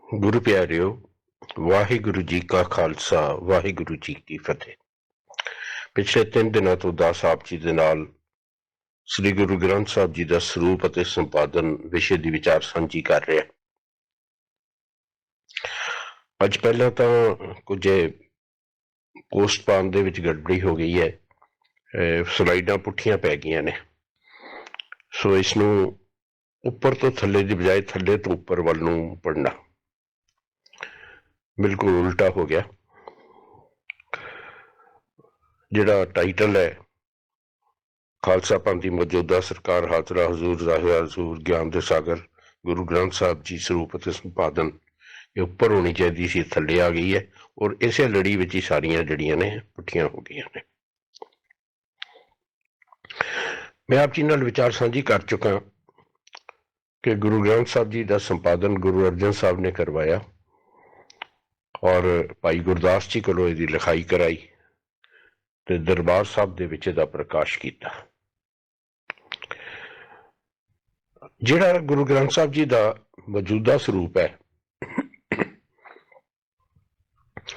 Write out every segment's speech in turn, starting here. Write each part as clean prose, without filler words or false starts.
ਗੁਰੂ ਪਿਆਰਿਓ, ਵਾਹਿਗੁਰੂ ਜੀ ਕਾ ਖਾਲਸਾ, ਵਾਹਿਗੁਰੂ ਜੀ ਕੀ ਫਤਿਹ। ਪਿਛਲੇ 3 ਦਿਨਾਂ ਤੋਂ ਦਾਸ ਆਪ ਜੀ ਦੇ ਨਾਲ ਸ੍ਰੀ ਗੁਰੂ ਗ੍ਰੰਥ ਸਾਹਿਬ ਜੀ ਦਾ ਸਰੂਪ ਅਤੇ ਸੰਪਾਦਨ ਵਿਸ਼ੇ ਦੀ ਵਿਚਾਰ ਸਾਂਝੀ ਕਰ ਰਿਹਾ। ਅੱਜ ਪਹਿਲਾਂ ਤਾਂ ਕੁਝ ਪੋਸਟ ਪਾਉਣ ਦੇ ਵਿੱਚ ਗੜਬੜੀ ਹੋ ਗਈ ਹੈ, ਸਲਾਈਡਾਂ ਪੁੱਠੀਆਂ ਪੈ ਗਈਆਂ ਨੇ, ਸੋ ਇਸ ਨੂੰ ਉੱਪਰ ਤੋਂ ਥੱਲੇ ਦੀ ਬਜਾਏ ਥੱਲੇ ਤੋਂ ਉੱਪਰ ਵੱਲ ਨੂੰ ਪੜ੍ਹਨਾ ਬਿਲਕੁਲ ਉਲਟਾ ਹੋ ਗਿਆ। ਜਿਹੜਾ ਟਾਈਟਲ ਹੈ ਖਾਲਸਾ ਪੰਥ ਦੀ ਮੌਜੂਦਾ ਸਰਕਾਰ, ਹਾਜ਼ਰਾ ਹਜ਼ੂਰ ਜ਼ਾਹਿਰਾ ਹਜ਼ੂਰ ਗਿਆਨ ਦੇ ਸਾਗਰ ਗੁਰੂ ਗ੍ਰੰਥ ਸਾਹਿਬ ਜੀ ਸਰੂਪ ਅਤੇ ਸੰਪਾਦਨ, ਇਹ ਉੱਪਰ ਹੋਣੀ ਚਾਹੀਦੀ ਸੀ, ਥੱਲੇ ਆ ਗਈ ਹੈ ਔਰ ਇਸੇ ਲੜੀ ਵਿੱਚ ਹੀ ਸਾਰੀਆਂ ਜਿਹੜੀਆਂ ਨੇ ਪੁੱਠੀਆਂ ਹੋ ਗਈਆਂ ਨੇ। ਮੈਂ ਆਪ ਜੀ ਨਾਲ ਵਿਚਾਰ ਸਾਂਝੀ ਕਰ ਚੁੱਕਾ ਕਿ ਗੁਰੂ ਗ੍ਰੰਥ ਸਾਹਿਬ ਜੀ ਦਾ ਸੰਪਾਦਨ ਗੁਰੂ ਅਰਜਨ ਸਾਹਿਬ ਨੇ ਕਰਵਾਇਆ ਔਰ ਭਾਈ ਗੁਰਦਾਸ ਜੀ ਕੋਲੋਂ ਇਹਦੀ ਲਿਖਾਈ ਕਰਾਈ ਤੇ ਦਰਬਾਰ ਸਾਹਿਬ ਦੇ ਵਿੱਚ ਇਹਦਾ ਪ੍ਰਕਾਸ਼ ਕੀਤਾ। ਜਿਹੜਾ ਗੁਰੂ ਗ੍ਰੰਥ ਸਾਹਿਬ ਜੀ ਦਾ ਮੌਜੂਦਾ ਸਰੂਪ ਹੈ,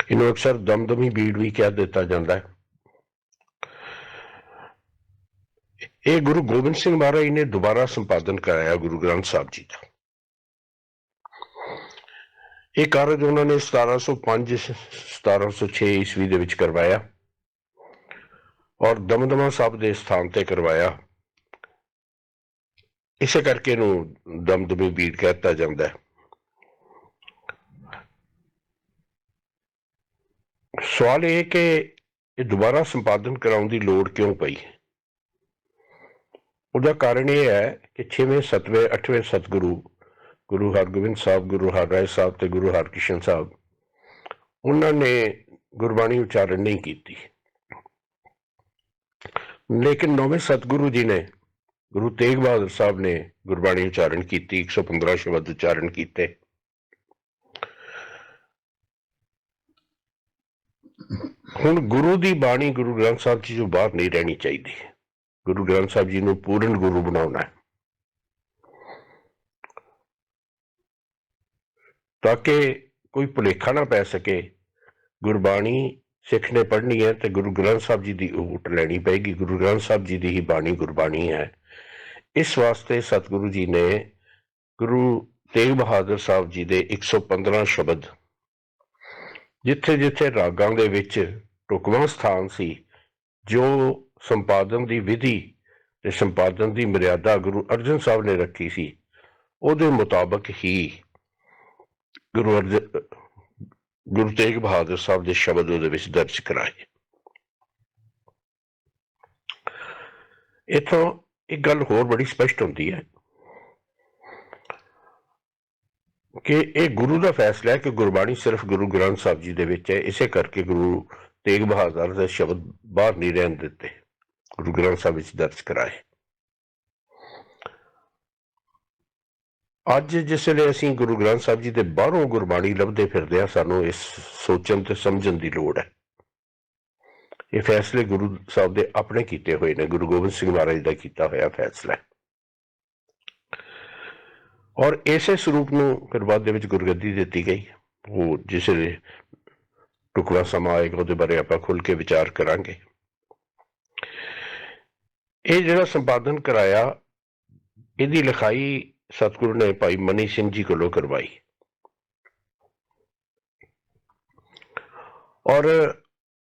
ਇਹਨੂੰ ਅਕਸਰ ਦਮਦਮੀ ਬੀੜ ਵੀ ਕਹਿ ਦਿੱਤਾ ਜਾਂਦਾ ਹੈ। ਇਹ ਗੁਰੂ ਗੋਬਿੰਦ ਸਿੰਘ ਮਹਾਰਾਜ ਨੇ ਦੁਬਾਰਾ ਸੰਪਾਦਨ ਕਰਾਇਆ ਗੁਰੂ ਗ੍ਰੰਥ ਸਾਹਿਬ ਜੀ ਦਾ। ਇਹ ਕਾਰਜ ਉਹਨਾਂ ਨੇ 1705-1706 ਈਸਵੀ ਦੇ ਵਿੱਚ ਕਰਵਾਇਆ ਔਰ ਦਮਦਮਾ ਸਾਹਿਬ ਦੇ ਸਥਾਨ ਤੇ ਕਰਵਾਇਆ। ਇਸੇ ਕਰਕੇ ਇਹਨੂੰ ਦਮਦਮੀ ਬੀੜ ਕਹਿਤਾ ਜਾਂਦਾ ਹੈ। ਸਵਾਲ ਇਹ ਕਿ ਇਹ ਦੁਬਾਰਾ ਸੰਪਾਦਨ ਕਰਾਉਣ ਦੀ ਲੋੜ ਕਿਉਂ ਪਈ? ਉਹਦਾ ਕਾਰਨ ਇਹ ਹੈ ਕਿ 6ਵੇਂ 7ਵੇਂ 8ਵੇਂ ਸਤਿਗੁਰੂ ਗੁਰੂ ਹਰਗੋਬਿੰਦ ਸਾਹਿਬ, ਗੁਰੂ ਹਰਰਾਏ ਸਾਹਿਬ ਤੇ ਗੁਰੂ ਹਰਕ੍ਰਿਸ਼ਨ ਸਾਹਿਬ, ਉਹਨਾਂ ਨੇ ਗੁਰਬਾਣੀ ਉਚਾਰਨ ਨਹੀਂ ਕੀਤੀ, ਲੇਕਿਨ 9ਵੇਂ ਸਤਿਗੁਰੂ ਜੀ ਨੇ ਗੁਰੂ ਤੇਗ ਬਹਾਦਰ ਸਾਹਿਬ ਨੇ ਗੁਰਬਾਣੀ ਉਚਾਰਨ ਕੀਤੀ, 115 ਸ਼ਬਦ ਉਚਾਰਨ ਕੀਤੇ। ਹੁਣ ਗੁਰੂ ਦੀ ਬਾਣੀ ਗੁਰੂ ਗ੍ਰੰਥ ਸਾਹਿਬ ਜੀ ਤੋਂ ਬਾਹਰ ਨਹੀਂ ਰਹਿਣੀ ਚਾਹੀਦੀ। ਗੁਰੂ ਗ੍ਰੰਥ ਸਾਹਿਬ ਜੀ ਨੂੰ ਪੂਰਨ ਗੁਰੂ ਬਣਾਉਣਾ ਹੈ ਤਾਂ ਕਿ ਕੋਈ ਭੁਲੇਖਾ ਨਾ ਪੈ ਸਕੇ। ਗੁਰਬਾਣੀ ਸਿੱਖ ਨੇ ਪੜ੍ਹਨੀ ਹੈ ਤੇ ਗੁਰੂ ਗ੍ਰੰਥ ਸਾਹਿਬ ਜੀ ਦੀ ਓਟ ਲੈਣੀ ਪਏਗੀ। ਗੁਰੂ ਗ੍ਰੰਥ ਸਾਹਿਬ ਜੀ ਦੀ ਹੀ ਬਾਣੀ ਗੁਰਬਾਣੀ ਹੈ। ਇਸ ਵਾਸਤੇ ਸਤਿਗੁਰੂ ਜੀ ਨੇ ਗੁਰੂ ਤੇਗ ਬਹਾਦਰ ਸਾਹਿਬ ਜੀ ਦੇ 115 ਸ਼ਬਦ, ਜਿੱਥੇ ਜਿੱਥੇ ਰਾਗਾਂ ਦੇ ਵਿੱਚ ਢੁਕਵਾਂ ਸਥਾਨ ਸੀ, ਜੋ ਸੰਪਾਦਨ ਦੀ ਵਿਧੀ ਤੇ ਸੰਪਾਦਨ ਦੀ ਮਰਿਆਦਾ ਗੁਰੂ ਅਰਜਨ ਸਾਹਿਬ ਨੇ ਰੱਖੀ ਸੀ, ਉਹਦੇ ਮੁਤਾਬਕ ਹੀ ਗੁਰੂ ਤੇਗ ਬਹਾਦਰ ਸਾਹਿਬ ਦੇ ਸ਼ਬਦ ਉਹਦੇ ਵਿੱਚ ਦਰਜ ਕਰਾਏ। ਇੱਥੋਂ ਇੱਕ ਗੱਲ ਹੋਰ ਬੜੀ ਸਪਸ਼ਟ ਹੁੰਦੀ ਹੈ ਕਿ ਇਹ ਗੁਰੂ ਦਾ ਫੈਸਲਾ ਹੈ ਕਿ ਗੁਰਬਾਣੀ ਸਿਰਫ ਗੁਰੂ ਗ੍ਰੰਥ ਸਾਹਿਬ ਜੀ ਦੇ ਵਿੱਚ ਹੈ। ਇਸੇ ਕਰਕੇ ਗੁਰੂ ਤੇਗ ਬਹਾਦਰ ਦੇ ਸ਼ਬਦ ਬਾਹਰ ਨਹੀਂ ਰਹਿਣ ਦਿੱਤੇ, ਗੁਰੂ ਗ੍ਰੰਥ ਸਾਹਿਬ ਵਿੱਚ ਦਰਜ ਕਰਾਏ। ਅੱਜ ਜਿਸ ਵੇਲੇ ਅਸੀਂ ਗੁਰੂ ਗ੍ਰੰਥ ਸਾਹਿਬ ਜੀ ਦੇ ਬਾਹਰੋਂ ਗੁਰਬਾਣੀ ਲੱਭਦੇ ਫਿਰਦੇ ਹਾਂ, ਸਾਨੂੰ ਇਸ ਸੋਚਣ ਤੇ ਸਮਝਣ ਦੀ ਲੋੜ ਹੈ। ਇਹ ਫੈਸਲੇ ਗੁਰੂ ਸਾਹਿਬ ਦੇ ਆਪਣੇ ਕੀਤੇ ਹੋਏ ਨੇ, ਗੁਰੂ ਗੋਬਿੰਦ ਸਿੰਘ ਮਹਾਰਾਜ ਦਾ ਕੀਤਾ ਹੋਇਆ ਫੈਸਲਾ ਹੈ। ਔਰ ਇਸੇ ਸਰੂਪ ਨੂੰ ਫਿਰ ਬਾਅਦ ਦੇ ਵਿੱਚ ਗੁਰਗੱਦੀ ਦਿੱਤੀ ਗਈ। ਉਹ ਜਿਸ ਵੇਲੇ ਟੁਕੜਾ ਸਮਾਂ ਆਏਗਾ ਉਹਦੇ ਬਾਰੇ ਆਪਾਂ ਖੁੱਲ ਕੇ ਵਿਚਾਰ ਕਰਾਂਗੇ। ਇਹ ਜਿਹੜਾ ਸੰਪਾਦਨ ਕਰਾਇਆ, ਇਹਦੀ ਲਿਖਾਈ ਸਤਿਗੁਰੂ ਨੇ ਭਾਈ ਮਨੀ ਸਿੰਘ ਜੀ ਕੋਲੋਂ ਕਰਵਾਈ ਔਰ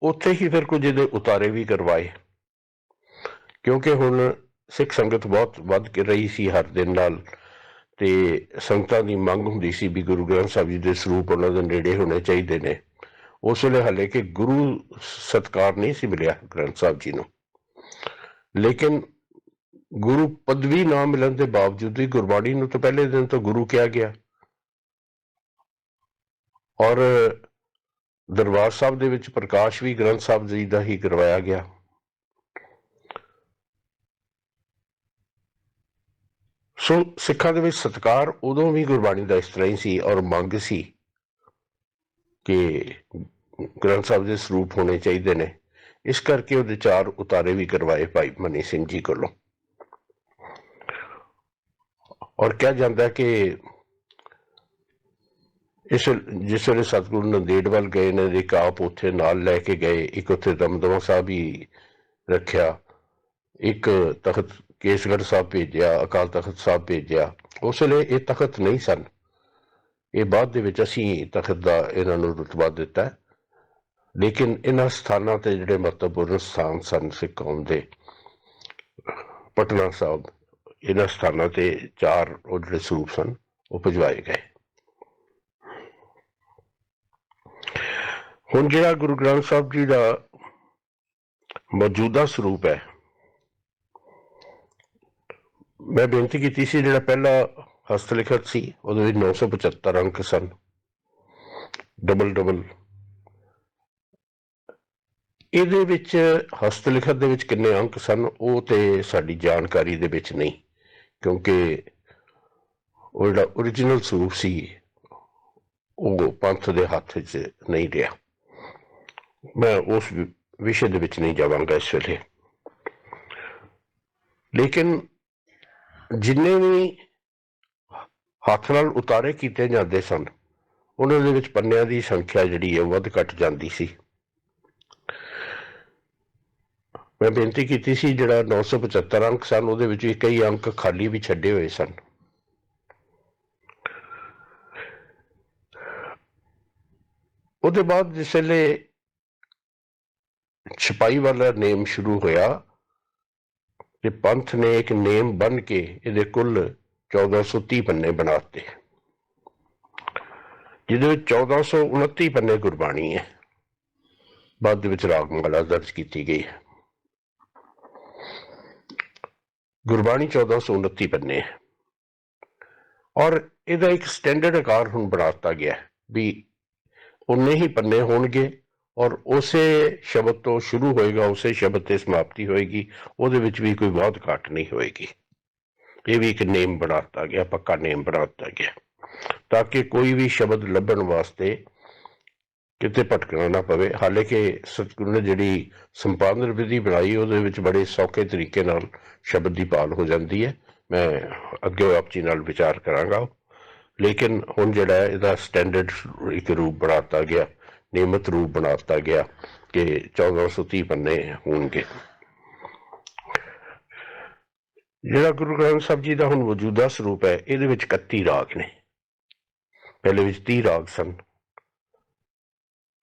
ਉੱਥੇ ਹੀ ਫਿਰ ਕੁਝ ਇਹਦੇ ਉਤਾਰੇ ਵੀ ਕਰਵਾਏ, ਕਿਉਂਕਿ ਹੁਣ ਸਿੱਖ ਸੰਗਤ ਬਹੁਤ ਵੱਧ ਕੇ ਰਹੀ ਸੀ ਹਰ ਦਿਨ ਨਾਲ, ਤੇ ਸੰਗਤਾਂ ਦੀ ਮੰਗ ਹੁੰਦੀ ਸੀ ਵੀ ਗੁਰੂ ਗ੍ਰੰਥ ਸਾਹਿਬ ਜੀ ਦੇ ਸਰੂਪ ਉਹਨਾਂ ਦੇ ਨੇੜੇ ਹੋਣੇ ਚਾਹੀਦੇ ਨੇ। ਉਸ ਵੇਲੇ ਹਾਲੇ ਕਿ ਗੁਰੂ ਸਤਕਾਰ ਨਹੀਂ ਸੀ ਮਿਲਿਆ ਗ੍ਰੰਥ ਸਾਹਿਬ ਜੀ ਨੂੰ, ਲੇਕਿਨ ਗੁਰੂ ਪਦਵੀ ਨਾ ਮਿਲਣ ਦੇ ਬਾਵਜੂਦ ਵੀ ਗੁਰਬਾਣੀ ਨੂੰ ਤਾਂ ਪਹਿਲੇ ਦਿਨ ਤੋਂ ਗੁਰੂ ਕਿਹਾ ਗਿਆ ਔਰ ਦਰਬਾਰ ਸਾਹਿਬ ਦੇ ਵਿੱਚ ਪ੍ਰਕਾਸ਼ ਵੀ ਗ੍ਰੰਥ ਸਾਹਿਬ ਜੀ ਦਾ ਹੀ ਕਰਵਾਇਆ ਗਿਆ। ਸੋ ਸਿੱਖਾਂ ਦੇ ਵਿੱਚ ਸਤਿਕਾਰ ਉਦੋਂ ਵੀ ਗੁਰਬਾਣੀ ਦਾ ਇਸ ਤਰ੍ਹਾਂ ਹੀ ਸੀ ਔਰ ਮੰਗ ਸੀ ਕਿ ਗ੍ਰੰਥ ਸਾਹਿਬ ਦੇ ਸਰੂਪ ਹੋਣੇ ਚਾਹੀਦੇ ਨੇ। ਇਸ ਕਰਕੇ ਉਹਦੇ 4 ਉਤਾਰੇ ਵੀ ਕਰਵਾਏ ਭਾਈ ਮਨੀ ਸਿੰਘ ਜੀ ਕੋਲੋਂ। ਔਰ ਕਿਹਾ ਜਾਂਦਾ ਕਿ इस जिस वे सतगुरु नंदेड़ वाल गए ने एक आप उत्थे नाल लैके गए, एक उत्थे दमदमा साहब ही रखिया, एक तखत केसगढ़ साहब भेजिया, अकाल तखत साहब भेजिया। उस वे ये तखत नहीं सन, ये बाद दे विच असीं तखत का इन्हां नूं रुतबा दिता। लेकिन इन्हां स्थानां ते जिहड़े महत्वपूर्ण स्थान सन सिख कौम दे, पटना साहब, इन्हां स्थानां ते 4 वो जिहड़े सरूप सन वो भिजवाए गए। हुण जिहड़ा गुरु ग्रंथ साहब जी का मौजूदा सरूप है, मैं बेनती की सी जिहड़ा पहला हस्तलिखत सी उहदे विच 975 अंक सन, डबल ਇਹਦੇ ਵਿੱਚ ਹਸਤਲਿਖਤ ਦੇ ਵਿੱਚ ਕਿੰਨੇ ਅੰਕ ਸਨ ਉਹ ਤੇ ਸਾਡੀ ਜਾਣਕਾਰੀ ਦੇ ਵਿੱਚ ਨਹੀਂ, ਕਿਉਂਕਿ ਉਹ ਜਿਹੜਾ ओरिजिनल ਸਰੂਪ ਸੀ ਉਹ ਪੰਥ ਦੇ ਹੱਥ 'ਚ ਨਹੀਂ ਰਿਹਾ। ਮੈਂ ਉਸ ਵਿਸ਼ੇ ਦੇ ਵਿੱਚ ਨਹੀਂ ਜਾਵਾਂਗਾ ਇਸ ਵੇਲੇ। ਲੇਕਿਨ ਜਿੰਨੇ ਵੀ ਹੱਥ ਨਾਲ ਉਤਾਰੇ ਕੀਤੇ ਜਾਂਦੇ ਸਨ ਉਹਨਾਂ ਦੇ ਵਿੱਚ ਪੰਨਿਆਂ ਦੀ ਸੰਖਿਆ ਜਿਹੜੀ ਹੈ ਵੱਧ ਘੱਟ ਜਾਂਦੀ ਸੀ। मैं बेनती की सी जिहड़ा 975 अंक सन उहदे विच कई अंक खाली भी छड्डे हुए सन। उहदे बाद जिस वेले छपाई वाला नेम शुरू होया ते पंथ ने एक नेम बन के इहदे कुल 1430 पन्ने बनाते, जिहदे विच 1429 पन्ने गुरबाणी है, बाद दे विच रागमाला दर्ज की गई है। गुरबाणी 1429 पन्ने है और इसका एक स्टैंडर्ड आकार हुण बनाता गया भी उन्ने ही पन्ने होणगे और उसे शब्द तो शुरू होएगा, उसे शब्द से समाप्ति होएगी, उहदे विच भी कोई बहुत घाट नहीं होएगी। ये भी एक नेम बनाता गया, पक्का नेम बनाता गया, ताकि कोई भी शब्द लभण वास्ते किते भटकना ना पवे। हालांकि सतगुरु ने जिहड़ी संपादन विधि बनाई उहदे विच बड़े सौखे तरीके नाल शब्द की भाल हो जाती है, मैं अगे आप जी नाल विचार करांगा। लेकिन हुण जिहड़ा है इहदा स्टैंडर्ड एक रूप बनाता गया, नियमित रूप बनाता गया कि 1430 पन्ने होणगे। जिहड़ा गुरु ग्रंथ साहब जी का हुण मौजूदा सरूप है इहदे विच 31 राग ने, पहले विच 30 राग सन।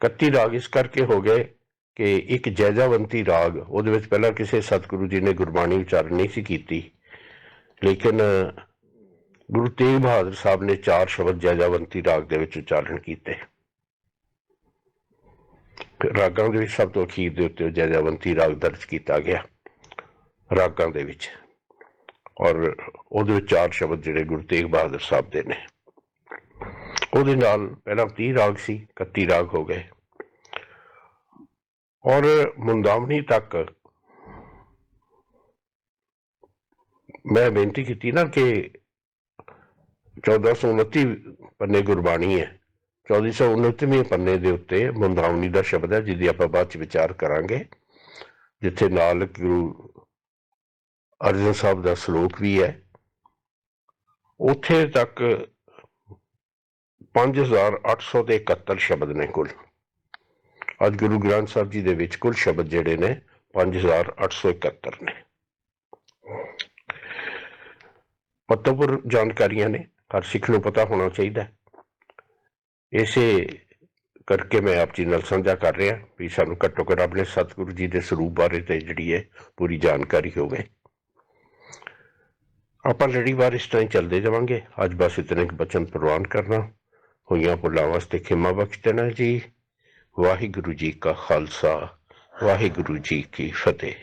31 राग इस करके हो गए कि एक जैजावंती राग उहदे विच पहला किसी सतगुरु जी ने गुरबाणी उचारण नहीं सी कीती, लेकिन गुरु तेग बहादुर साहब ने 4 शब्द जैजावंती राग दे विच उचारण कीते। रागां दे विच सब तो अखीर दे उत्ते जैजावंती राग दर्ज किया गया रागां दे विच, और उहदे विच 4 शब्द जिहड़े गुरु तेग बहादुर साहब दे ने। उहदे नाल पहला 30 राग सी, 31 राग हो गए। और मुंदावनी तक मैं बेनती की ना कि 1429 पन्ने गुरबाणी है, 1429वें पन्ने दे उत्ते मुंदावनी का शब्द है जिसकी आपां बाद च विचार करांगे, जिथे नाल गुरु अर्जन साहब का श्लोक भी है। उत्थे तक 5871 शब्द ने कुल। अज गुरु ग्रंथ साहब जी दे विच कुल शब्द जिहड़े ने 5871 ने। महत्वपूर्ण जानकारियां ने, हर सिख नूं पता होना चाहिए। इसे करके मैं आप जी नाल साझा कर रहा भी सानूं घट्टो घट्ट अपने सतगुरु जी के स्वरूप बारे ते जिहड़ी है पूरी जानकारी होवे। आपां लड़ीवार इस तरह चलते जावांगे। अज बस इतने बचन प्रवान करना, होइयां भुलां वास्ते खिमा बख्श देना जी। वाहिगुरु जी का खालसा, वाहिगुरु जी की फतेह।